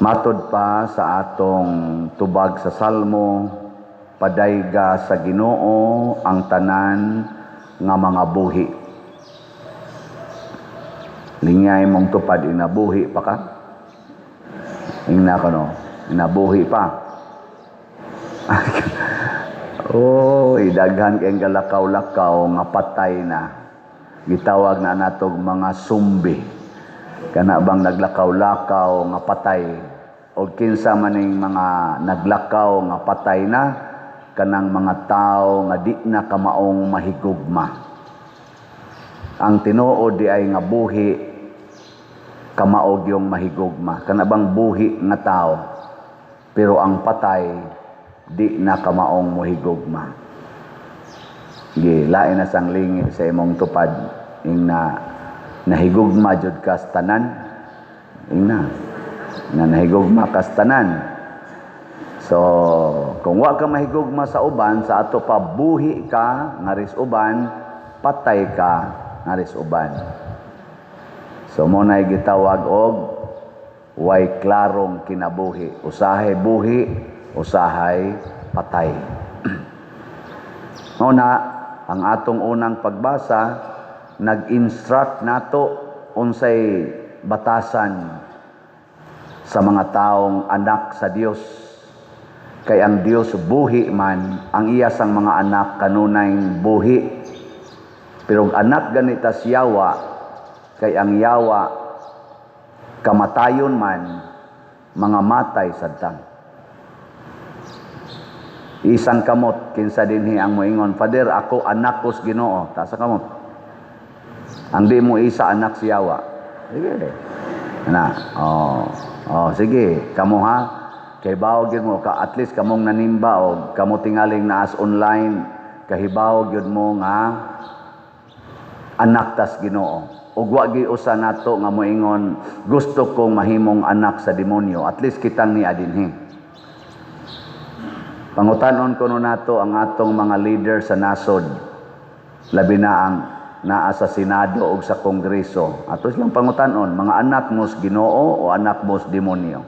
Matod pa sa atong tubag sa Salmo, padayga sa Ginoo ang tanan nga mga buhi. Lingay mong tupad, inabuhi pa ka? Ingna ka no? Inabuhi pa. Daghan kayong galakaw-lakaw nga patay na. Gitawag na natog mga sumbi. Kana bang naglakaw-lakaw nga patay o kinsa maning mga naglakaw nga patay na kanang mga tao nga di na kamaong mahigugma. Ang tinuod di ay nga buhi kamaog yung mahigugma. Kana bang buhi nga tao pero ang patay di na kamaong mahigugma. Lain na sang lingi sa imong tupad ing nahigugma jud kas tanan na nahigugma kas tanan. So kung wa ka mahigugma sa uban, sa ato pa buhi ka ngaris uban, patay ka ngaris uban. So mo na gitawag og way klarong kinabuhi, usahay buhi, usahay patay. Una, ang atong unang pagbasa nag-instruct nato unsay batasan sa mga taong anak sa Dios. Kay ang Dios buhi man, ang iya sang mga anak kanunay buhi. Pero anak ganita si Yawa, kay ang Yawa kamatayon man, mga matay sadtang. Isang kamot kinsa dinhi ang moingon, "Father, ako anak ko sa Ginoo." Tasa kamot. Ang di mo isa anak si Yawa. Sige. Sige, kamo ha. Kay bawo gyud mo ka at least kamong nanimba o kamo tingaling naas online, kahibaw gyud mo nga anak tas Ginoo. Ug wa gyud usa nato nga moingon, gusto kong mahimong anak sa demonyo. At least kitang ni adinhi. Pangutanon kuno nato ang atong mga leader sa nasod. Labi na ang naa sa Senado o sa Kongreso. Ato silang pangutanon, mga anak mo sa Ginoo o anak mo sa demonyo.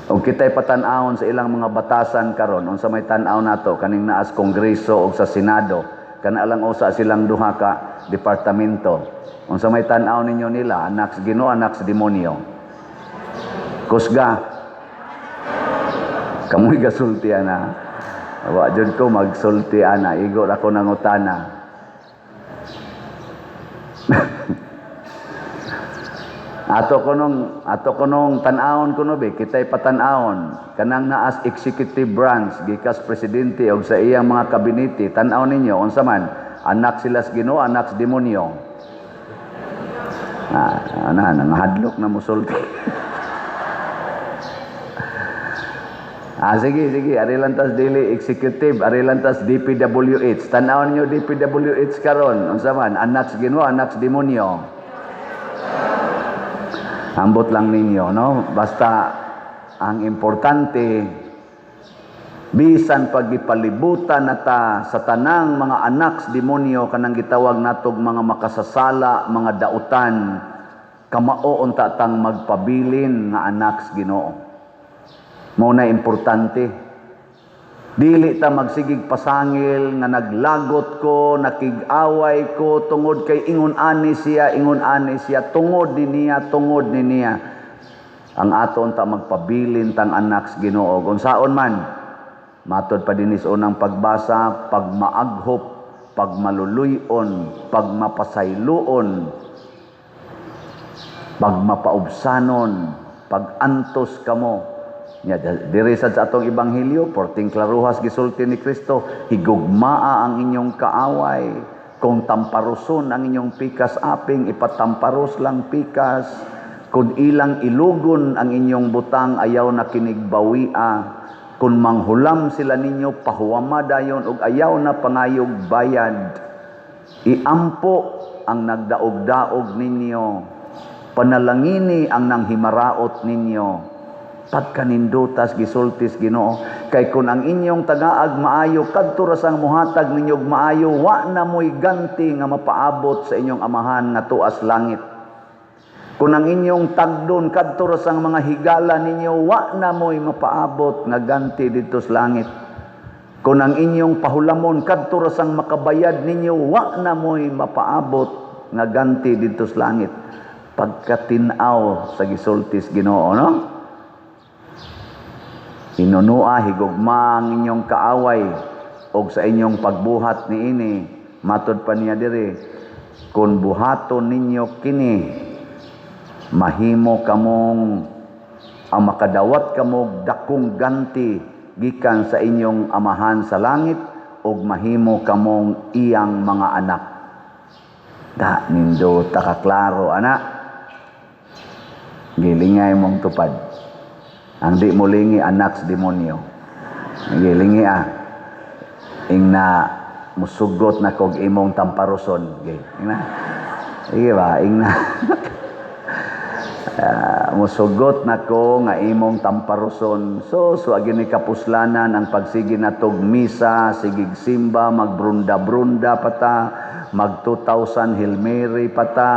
O kita'y patanahon sa ilang mga batasan karon, unsa may tan-aw nato kaning naa sa Kongreso o sa Senado, kana lang usa silang duha ka departamento. Unsa may tan-aw ninyo nila, anak sa Ginoo, anak sa demonyo. Kusga. Kamoy gasulti ana. Wa jud ko magsulti ana, igo ako nangutana. ato kunong tan-awon kuno be, kitay patan-awon kanang naas executive branch gikas presidente og sa iyang mga kabinete, tan-aw ninyo unsa man anak sila sa Ginoo, anak sa demonyo. Nangahadlok na musulti. Sige, arilantas dili executive, arilantas DPWH. Tan-aw ninyo DPWH karon, unsa man anak sa Ginoo, anak sa demonyo. Ambot lang ninyo, no? Basta ang importante bisan pagipalibutan nata sa tanang mga anak sa demonyo kanang gitawag natog mga makasasala, mga dautan, kamao unta tang magpabilin nga anak sa Ginoo. Mao na importante. Dili ta magsigig pasangil nga naglagot ko, nakig-away ko tungod kay ingon ani siya, tungod ni niya. Ang aton ta magpabilin tang anak sa Ginoo. Unsaon man, matod pa dinis unang pagbasa, pagmaaghop, pagmaluluyon, pagmapasayloon, pagmapaubsanon, pagantos kamo. Diri sa atong ebanghelyo, porting klaruhas gisulti ni Kristo, higugmaa ang inyong kaaway. Kung tamparuson ang inyong pikas aping, ipatamparos lang pikas. Kung ilang ilugon ang inyong butang, ayaw na kinigbawia. Kung manghulam sila ninyo, pahuwama dayon, ug ayaw na pangayog bayad. Iampo ang nagdaog-daog ninyo. Panalangini ang nanghimaraot ninyo. Pagkanindutas gisultis Ginoo, kay kun ang inyong tagaag maayo kadto ra sang muhatag ninyog maayo, wa na moy ganti nga mapaabot sa inyong amahan nga tuas langit. Kung ang inyong tagdon kadto ra sang mga higala ninyo, wa na mo'y mapaabot nga ganti dito sa langit. Kung ang inyong pahulamon kadto ra sang makabayad ninyo, wa na mo'y mapaabot nga ganti dito sa langit. Pagkatinaw sa gisultis Ginoo, no? Hinunua higugma ang inyong kaaway og sa inyong pagbuhat niini, matud pa niya diri, kung buhaton ninyo kini, mahimo kamong ang makadawat kamog dakong ganti gikan sa inyong amahan sa langit ug mahimo kamong iyang mga anak. Da nindo takaklaro anak. Gilingay mong tupad. Ang di mulingi anak sa demonyo. Gilingi ingna musugot na kog imong tamparuson. Ingna. Sige ba? Ingna. Musugot na ko nga imong tamparuson. So agin ni kapuslanan ang pagsigi natog misa, sigig simba, magbrunda-brunda pata, mag 2,000 Hail Mary pata,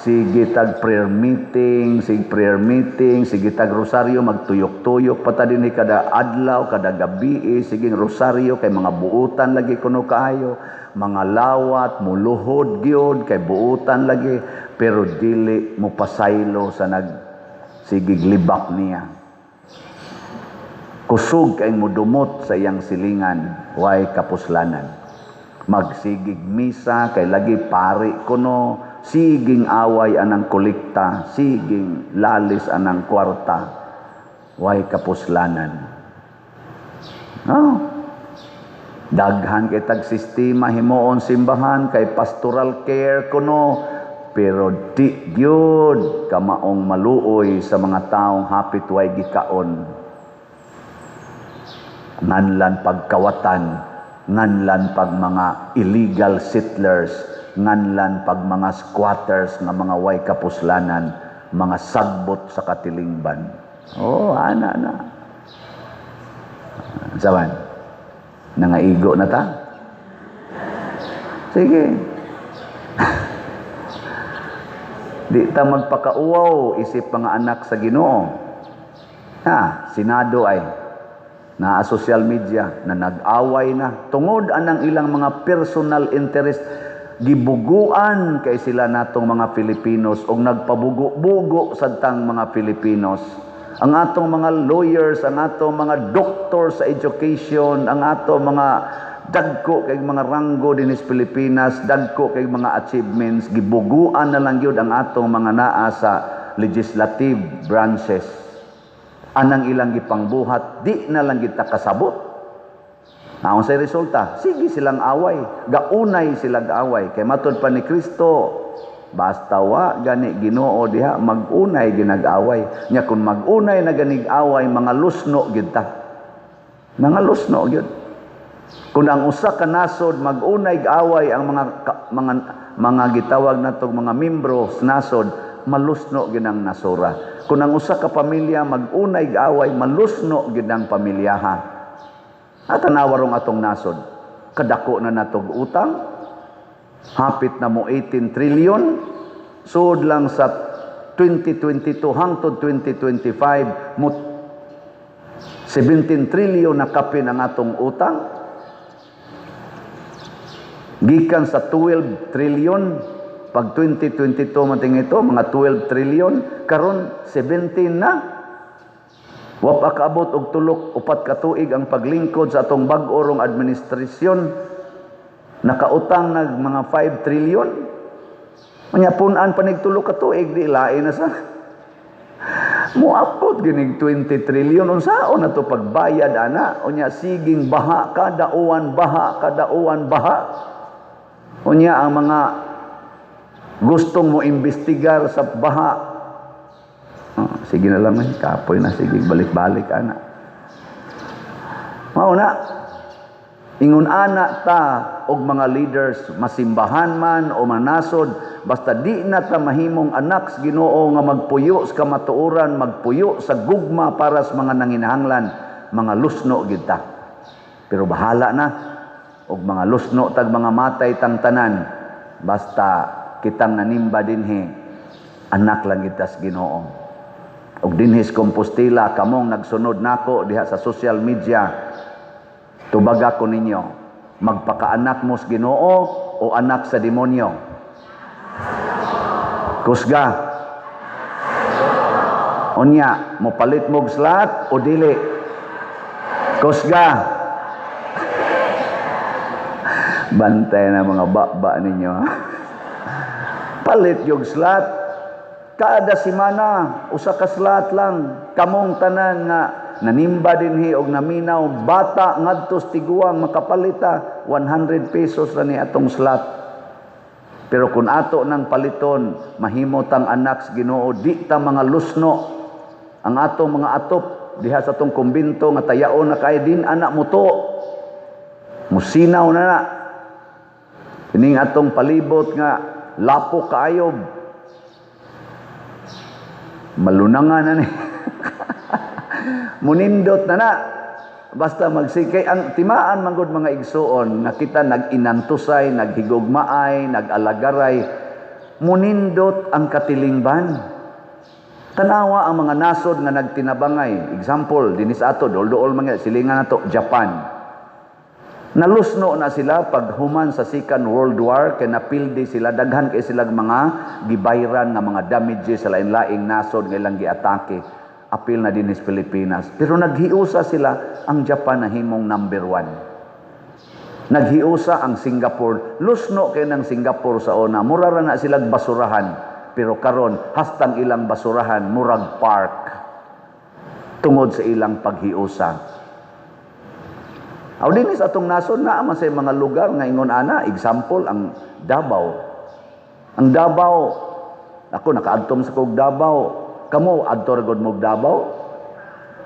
sige tag prayer meeting, sige tag rosaryo, magtuyok-tuyok pata din kada adlaw, kada gabi, sige rosaryo kay mga buutan lagi kuno kaayo, mga lawat, muluhod gyud kay buutan lagi, pero dili mo pasaylo sa sigig libak niya. Kusog kay mudumot sa iyang silingan, way kapuslanan. Magsigig misa kay lagi pari kuno, siging away anang kolekta, siging lalis anang kwarta, way kapuslanan. Daghan kay tag sistema himuon simbahan kay pastoral care kuno, pero di gyud kamaong maluoy sa mga taong hapit way gikaon. Nganlan pagkawatan, nganlan pag mga illegal settlers, nganlan pag mga squatters nga mga way kapuslanan, mga sagbot sa katilingban. Ana. Saban, nangaigo na ta? Sige. Di ta magpakauwaw isip mga anak sa Ginoo. Senado ay na social media na nag-away na tungod anang ilang mga personal interest, gibuguan kay sila natong mga Filipinos og nagpabugo-bugo sadtang mga Filipinos. Ang atong mga lawyers, ang atong mga doctor sa education, ang atong mga dagko kay mga ranggo din sa Pilipinas, dagko kay mga achievements, gibuguan na lang yun ang atong mga naa sa legislative branches. Anang ilang gipangbuhat, di na lang kita kasabot. Naon sa resulta? Sige silang away, gaunay silang away. Kay matud pa ni Kristo, basta wa gani Ginoo diha magunay ginag-away. Nya kun magunay na ganig-away, mga lusno gyud ta. Mga lusno gyud. Kung ang usa ka nasod mag-unay away ang mga gitawag natong mga membro sa nasod, malusno gyud ang nasura. Kung ang usa ka pamilya mag-unay away, malusno gyud ang pamilyaha. At tanawarong atong nasod, kadako na natog utang, hapit na mo 18 trillion, sud lang sa 2022 hangtod 2025 mo 17 trillion na kapin ang atong utang. Gikan sa 12 trillion, pag 2022 mating ito, mga 12 trillion, karon 17 na. Wa pa kaabot og tulok upat ka tuig ang paglingkod sa atong bag-orong administrasyon, nakautang nag mga 5 trillion. Unya punan pa nig tulok ka tuig, di lain na sa muapot ginig 20 trillion unsaon na to pagbayad ana. Unya siging baha kada uwan baha. Unya ang mga gustong mo imbestigar sa baha, sige na lang kapoy na, sige balik-balik ana. Mao na ingon ana ta og mga leaders, masimbahan man o manasod, basta di na ta mahimong anak sa Ginoo nga magpuyo sa kamatuoran, magpuyo sa gugma para sa mga nanginahanglan, mga lusno gyud ta. Pero bahala na og mga lusno tag mga matay tang tanan, basta kitang nanimba dinhi anak lang itas Ginoo. Og dinhis Compostela kamong nagsunod nako diha sa social media, tubaga ko ninyo, magpakaanak mo sa Ginoo o anak sa demonyo? Kusga. Unya, mo palit mo slat o dili? Kusga. Bantay na mga baba ninyo. Palit yung slat. Kada simana, usa ka slat lang. Kamong tanan nga nanimba dinhi og naminaw, bata ngadto tiguang makapalita 100 pesos ra ni atong slat. Pero kung ato nang paliton, mahimo tang anak sa Ginoo, di ta mga lusno ang atong mga atop diha sa atong kumbinto nga tayaon na kay din anak muto. Musinaw na na. Kining atong palibot nga lapo kaayob. Malunangan na ni. Munindot na na. Basta magsikay. Ang timaan manggod mga igsuon, nakita nag-inantusay, naghigugmaay, nag-alagaray. Munindot ang katilingban. Tanawa ang mga nasod nga nagtinabangay. Example, dinis ato, dool-dool mga silingan nato, Japan. Nalusno na sila pag human sa Second World War, kaya napildi sila, daghan kay silang mga gibayran nga mga damages sa lain-laing nasod nga ilang giatake. Apil na dinis Pilipinas. Pero naghiusa sila, ang Japan na himong number 1. Naghiusa ang Singapore. Lusno kay ng Singapore sa una. Murara na silang basurahan. Pero karon hastang ilang basurahan, murag park. Tungod sa ilang paghiusa. Aw dinis atong nasod na man sa mga lugar nga ingon ana, example ang Davao. Ang Davao, ako nakaadtom sa kog Davao. Kamo adto ra gud mo Davao.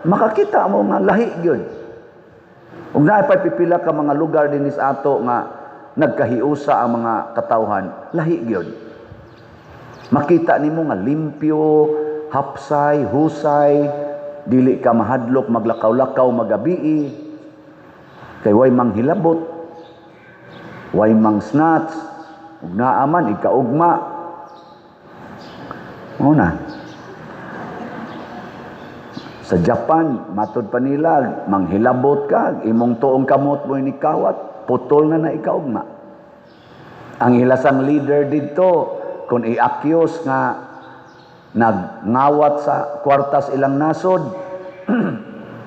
Makakita mo nga lahi gyud. Ug naay pipila ka mga lugar dinis ato nga nagkahiusa ang mga katawhan, lahi gyud. Makita nimo nga limpyo, hapsay, husay, dili ka mahadlok, maglakaw-lakaw, magabii. Kay way mang hilabot, way mang snatch, ug naaman ikaugma. Una. Sa Japan, matod pa nila, manghilabot ka, imong tuong kamot mo inikawat, putol na na ikaugma. Ang ilasang leader dito, kung i-accuse nga nagnawat sa kwartas ilang nasod,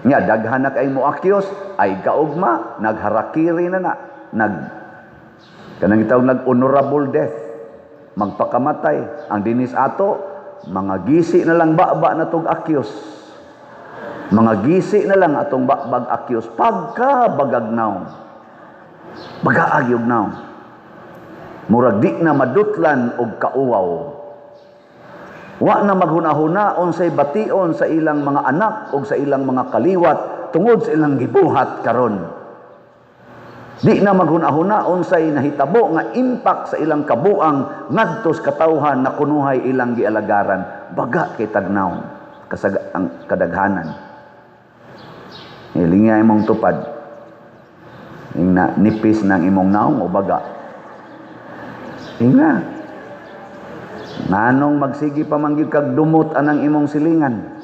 nga daghan na kay mo accuse, ay kaugma, nagharakiri na na, kanang itawag nag-honorable death, magpakamatay. Ang dinis ato, mga gisi na lang baba na tong accuse. Mga gisi na lang atong bag accuse, pagka bagagnaw, bagaagyob murag di na madutlan og kauwaw. Wa na maghunahuna unsay bation sa ilang mga anak o sa ilang mga kaliwat tungod sa ilang gibuhat karon. Di na maghunahuna unsay nahitabo nga impact sa ilang kabuang ngadto sa katawhan na kunuhay ilang gialagaran. Baga kay tagnaw ang kadaghanan. Ilingay imong tupad. Ing na nipis ng imong naong o baga. Inga. Nanong magsigi pa mangyud kag dumot anang imong silingan.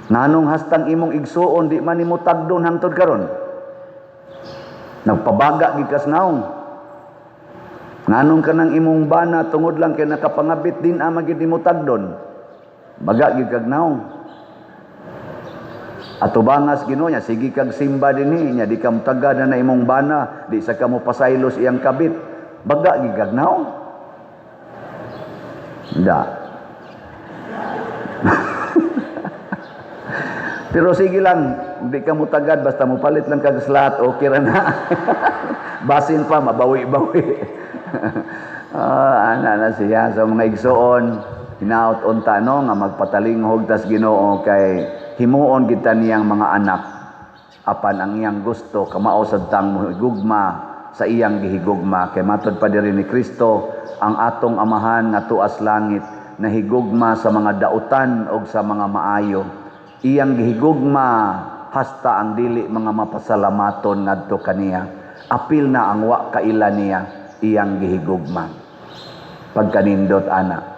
Nanong hastang imong igsuon di man nimo tagdon hangtod karon. Nagpabaga gid kas naong. Nanong kanang imong bana tungod lang kay nakapangabit din amag gid nimo tagdon. Baga gid kag naong. Ato bangas Ginoo nya sige kag simba dinhi nya di ka mutagad na imong bana, di sa kamo pasaylos iyang kabit. Baga gigagnaw? Da. Pero sige lang, hindi ka mutagad, basta mo palit lang kag slat, okay ra na. Basin pa, mabawi-bawi. Ana na siya. So mga igsoon, hinaot unta no, nga magpatalinghog tas Ginoo kay himuon kita niyang mga anak. Apan ang iyang gusto, kamao sad tang mohigugma sa iyang gihigugma. Kay matod pa diri ni Kristo, ang atong amahan nga tuas langit, nahigugma sa mga dautan o sa mga maayo. Iyang gihigugma hasta ang dili mga mapasalamaton ngadto kaniya. Apil na ang wa kaila niya, iyang gihigugma. Pagkanindot ana.